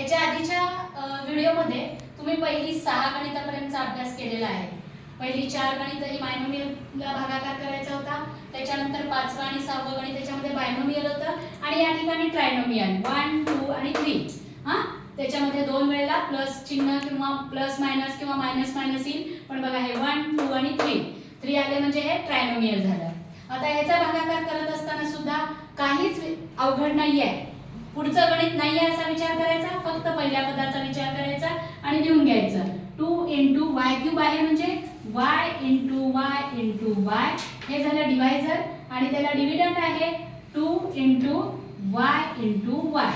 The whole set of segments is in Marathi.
याच्या आधीच्या व्हिडिओमध्ये तुम्ही पहिली 6 गणितापर्यंतचा अभ्यास केलेला आहे। पहिली 4 गणित ही बायनोमियलला भागाकार करायचा होता, त्याच्यानंतर 5वं आणि 6वं गणित त्याच्यामध्ये बायनोमियल होतं आणि या ठिकाणी ट्रायनोमियल 1 2 आणि 3 त्याच्यामध्ये 2 वेळेला प्लस चिन्ह किंवा प्लस मायनस किंवा मायनस मायनस येईल, पण बघा हे 1 2 आणि 3 आले म्हणजे हे ट्रायनोमियल झालं। आता ह्याचा भागाकार करत असताना सुद्धा काहीच अवघड नाहीये, पुढचं गणित नाहीये असा विचार करायचा, फक्त पहिल्या पदाचा विचार करायचा आणि लिहून घ्यायचं 2 * y³ आहे म्हणजे y * y * y हे झालं डिवायझर आणि त्याला डिव्हिडंड आहे 2 * y * y।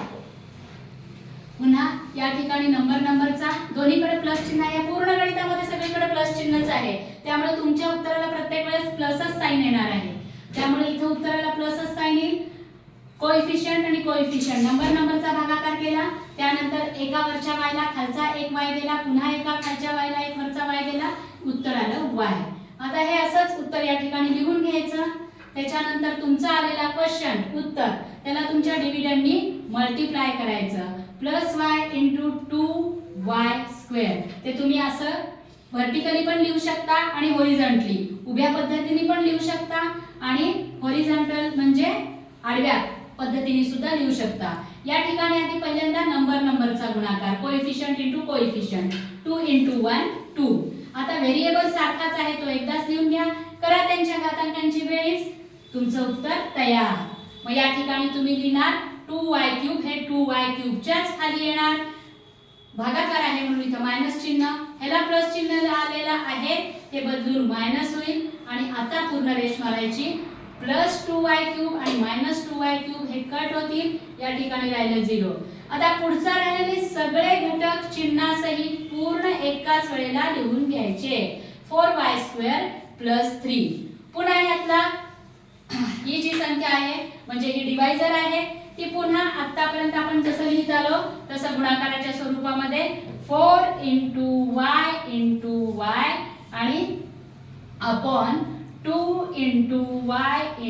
पुन्हा या ठिकाणी नंबरचा दोन्हीकडे प्लस चिन्ह आहे, पूर्ण गणितामध्ये सगळीकडे प्लस चिन्हच आहे, त्यामुळे तुमच्या उत्तराला प्रत्येक वेळेस प्लसच साइन येणार आहे, त्यामुळे इथे उत्तराला प्लसच साइन येईल। कोएफिशियंट आणि कोएफिशियंट नंबरचा भागाकार केला, त्यानंतर एका वरच्या y ला खालचा एक y गेला, पुन्हा एका खालच्या y ला एक वरचा y गेला, उत्तर आलं y। आता हे असंच उत्तर या ठिकाणी लिहून घ्यायचं, त्याच्यानंतर तुमचा आलेला क्वेश्चन उत्तर त्याला तुमच्या डिव्हिडंडनी मल्टिप्लाय करायचं +y * 2y²। ते तुम्ही असं व्हर्टिकली पण लिहू शकता आणि हॉरिझॉन्टली उभ्या पद्धतीने पण लिहू शकता आणि हॉरिझॉन्टल म्हणजे आडव्या पद्धतीने सुद्धा लिहू शकता। या ठिकाणी आधी पहिल्यांदा नंबरचा गुणाकार कोएफिशियंट * कोएफिशियंट 2 * 1 2। आता व्हेरिएबल सारखाच आहे तो एकदाच लिहून घ्या, करा त्यांच्या घातांकांची बेरीज, तुमचं उत्तर तयार। मग या ठिकाणी तुम्ही लिहिणार 2y³ हे 2y³ च्याच खाली येणार, भागाकार आहे म्हणून इथं मायनस चिन्ह, ह्याला प्लस चिन्ह आलेला आहे ते बदलून मायनस होईल आणि आता पूर्ण रेष मारायची +2y³ आणि -2y³ हे कट होतील, या ठिकाणी राहिलं 0। आता पुढचा राहिलेले सगळे घटक चिन्हासहित पूर्ण एकाच वेळेला लिहून घ्यायचे 4y² + 3। पुन्हा यातला ही जी संख्या आहे म्हणजे ही डिवायझर आहे ती पुन्हा आतापर्यंत आपण जसं लिहित आलो तसं गुणाकाराच्या स्वरूपामध्ये 4 * y * y आणि अपॉन 2 * y *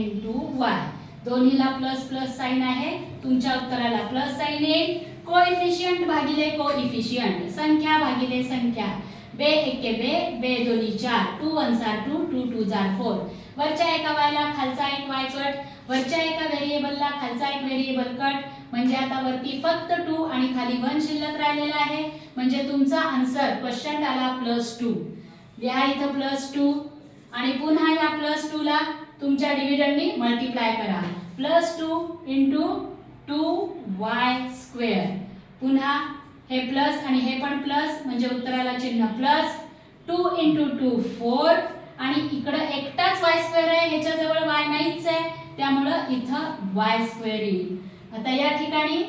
y। दोन्हीला प्लस साइन आहे, तुमच्या उत्तराला प्लस साइन येईल। कोएफिशियंट भागिले कोएफिशियंट, संख्या भागिले संख्या, बे एके बे, बे दोन्ही 4, 2 * 1 2, 2 * 2 4। वरच्या एका y ला खालचा एक y कट, वरच्या एका व्हेरिएबलला खालचा एक व्हेरिएबल कट, म्हणजे आता वरती फक्त 2 आणि खाली 1 शिल्लक राहिलेला आहे, म्हणजे तुमचा आन्सर क्वेश्चन आला +2। लिहा इथं +2 आणि पुन्हा या +2 ला तुमच्या डिव्हिडंडनी मल्टिप्लाय करा +2 * 2y²। पुन्हा हे प्लस आणि हे पण प्लस म्हणजे उत्तराला चिन्ह प्लस, 2 * 2 4 आणि इकडे एकटाच y² आहे, ह्याच्या जवळ y नाहीच आहे, त्यामुळे इथं y² येईल। आता या ठिकाणी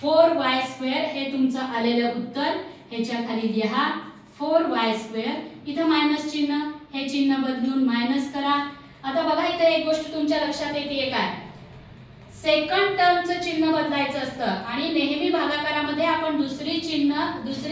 4y² हे तुमचं आलेलं उत्तर, ह्याच्या खाली लिहा 4y², इथं मायनस चिन्ह, हे चिन्ह बदलून मायनस करा। आता बघा इथे एक गोष्ट तुमच्या लक्षात येते काय, सेकंड टर्मचं चिन्ह बदलायचं असतं आणि नेहमी भागाकारामध्ये आपण दुसरी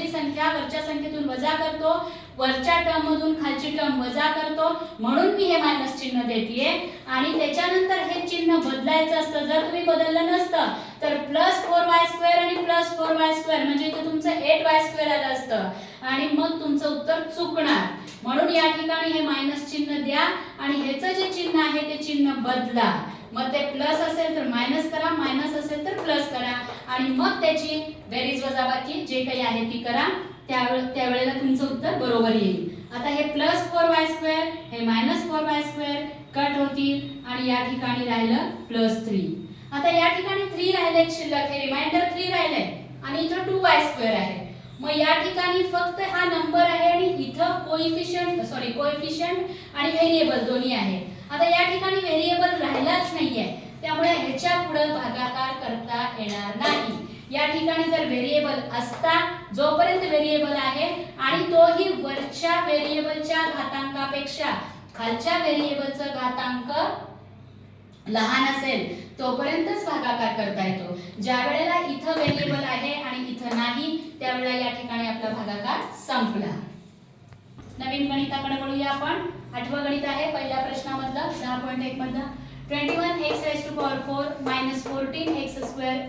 संख्या वरच्या संख्येतून वजा करतो, वरच्या टर्म मधून खालची टर्म वजा करतो, म्हणून मी हे मायनस चिन्ह देतेय आणि त्याच्यानंतर हे चिन्ह बदलायचं असतं। जर तुम्ही बदललं नसतं तर +4y² आणि +4y² म्हणजे इथे तुमचं 8y² आलं असतं आणि मग तुमचं उत्तर चुकणार, म्हणून या ठिकाणी हे मायनस चिन्ह द्या आणि ह्याचं जे चिन्ह आहे ते चिन्ह बदला। मग ते प्लस असेल तर मायनस करा, मायनस असेल तर प्लस करा आणि मग त्याची बेरीज वजाबाकी जे काही आहे ती करा, त्यावेळेला तुमचं उत्तर बरोबर येईल। आता हे +4y² हे -4y² कट होतील आणि या ठिकाणी राहिलं +3। आता या ठिकाणी 3 राहिले शिल्लक, हे रिमाइंडर 3 राहिले आणि इथं 2y² आहे, मग या ठिकाणी फक्त हा नंबर आहे आणि इथं कोएफिशियंट आणि व्हेरिएबल दोन्ही आहे। आता या ठिकाणी व्हेरिएबल राहिलाच नाहीये, त्यामुळे ह्याच्या पुढे भागाकार करता येणार नाही। या ठिकाणी जर व्हेरिएबल असता, जोपर्यंत व्हेरिएबल आहे आणि तोही वरच्या व्हेरिएबलच्या घातांकापेक्षा खालच्या व्हेरिएबलचा घातांक लहान असेल तोपर्यंतच भागाकार करता येतो। ज्या वेळेला इथं व्हेरिएबल आहे आणि इथं नाही, त्यावेळेला या ठिकाणी आपला भागाकार संपला। नवीन गणिताकडे वळूया आपण। 8वं गणित आहे पहिल्या प्रश्नामधलं 10.1 मधलं 21x⁴ - 14x²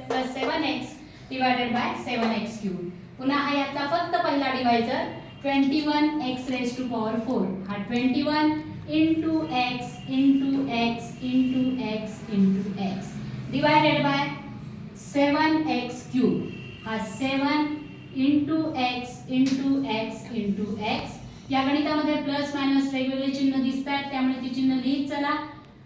+ 7x divided by 7x cube. पुन्हा हा यातला फक्त पहिला divisor 21x raise to power 4. हा 21 into x into x into x into x divided by 7x cube. हा 7 into x into x into x. या गणितामध्ये प्लस मायनस वेगवेगळे चिन्ह दिसतात, त्यामुळे ती चिन्ह लिहित चला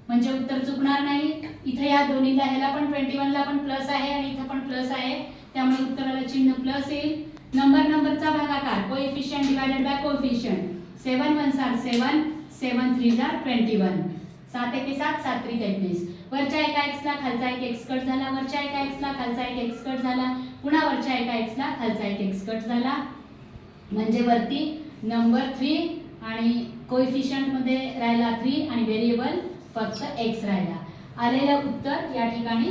म्हणजे उत्तर चुकणार नाही. इथे या दोन्हीला ह्याला पण 21 ला पण प्लस आहे आणि इथे पण प्लस आहे, त्यामुळे उत्तराला चिन्ह प्लस येईल. नंबरचा भागाकार coefficient divided by coefficient. 7 1 are 7, 7 3 are 21. 7 1 7, 7 3 23. वरच्या एका x ला खालचा एक x कट झाला, वरच्या एका x ला खालचा एक x कट झाला, पुन्हा वरच्या एका x ला खालचा एक x कट झाला, म्हणजे वरती नंबर 3 आणि कोएफिशिएंट मध्ये राहिला 3 आणि व्हेरिएबल फक्त x राहिला. आलेलं उत्तर या ठिकाणी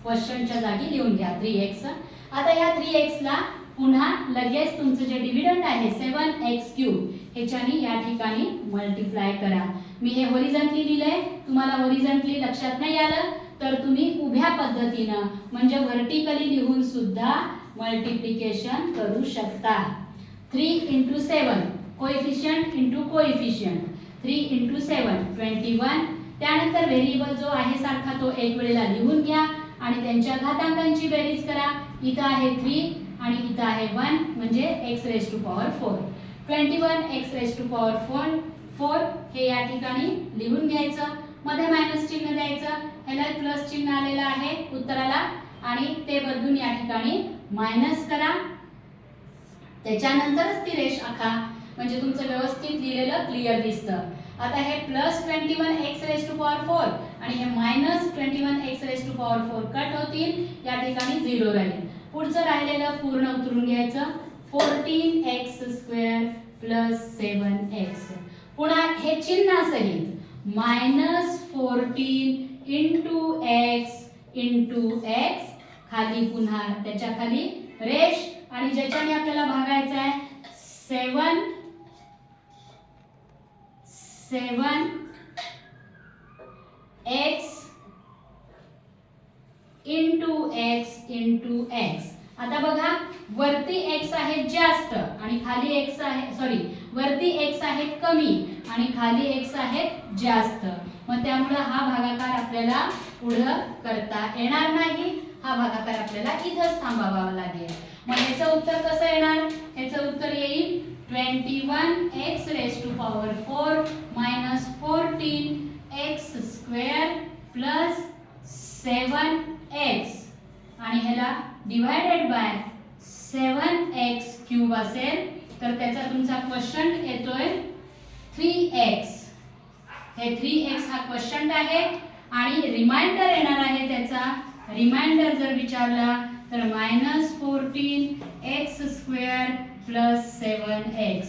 क्वेश्चनच्या जागी लिहून घ्या 3x. आता या 3x ला पुन्हा लगेच तुमचं जे डिव्हिडंड आहे 7x क्यूब ह्याच्यानी या ठिकाणी मल्टिप्लाय करा. मी हे हॉरिझॉन्टली लिहिलंय, तुम्हाला हॉरिझॉन्टली लक्षात नाही आलं तर तुम्ही उभ्या पद्धतीनं म्हणजे व्हर्टिकली लिहून सुद्धा मल्टिप्लिकेशन करू शकता. 3 into 7 coefficient into coefficient. 3 into 7 21. त्यानंतर व्हेरिएबल जो आहे सारखा तो एक वेळेला लिहून घ्या आणि त्यांच्या घातांकांची बेरीज करा. इथं आहे 3 आणि इथं आहे 1 म्हणजे x raise to power 4. 21 x raise to power 4 हे या ठिकाणी लिहून घ्यायचं, मध्ये मायनस चिन्ह द्यायचं, ह्याला प्लस चिन्ह आलेलं आहे उत्तराला आणि ते बदलून या ठिकाणी मायनस करा. त्याच्यानंतरच ती रेष आखा म्हणजे तुमचं व्यवस्थित लिहिलेलं क्लिअर दिसतं. आता हे plus 21 x raise to power 4 आणि हे minus 21 x raise to power 4 cut होतील, या ठिकाणी 0 राहील. पुढचं राहिलेलं पूर्ण उतरून घ्यायचं 14x स्क्वेअर प्लस 7x. पुन्हा हे चिन्हासहित -14 इंटू x खाली पुन्हा त्याच्या खाली रेष आणि ज्याच्याने आपल्याला भागायचं आहे 7x इंटू x. आता बघा वरती x आहे जास्त आणि खाली x आहे वरती x आहेत कमी आणि खाली x आहेत जास्त, मग त्यामुळे हा भागाकार आपल्याला पुढे करता येणार नाही. हा भागाकार आपल्याला इथंच थांबावा लागेल. मग ह्याचं उत्तर कसं येणार? ह्याचं उत्तर येईल 21x raise to power 4 minus 14x square plus 7x आणि ह्याला डिवायडेड बाय 7x क्यूब असेल तर त्याचा तुमचा क्वेश्चन येतोय 3x. हे 3x हा क्वेश्चन आहे आणि रिमाइंडर येणार आहे त्याचा. रिमाइंडर जर विचारला तर -14x स्क्वेअर प्लस 7x.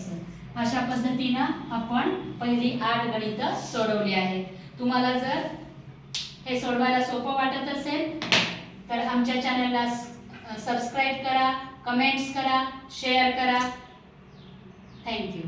अशा पद्धतीनं आपण पहिली 8 गणितं सोडवली आहेत. तुम्हाला जर हे सोडवायला सोपं वाटत असेल तर आमच्या चॅनलला सबस्क्राइब करा, कमेंट्स करा, शेअर करा. थँक्यू.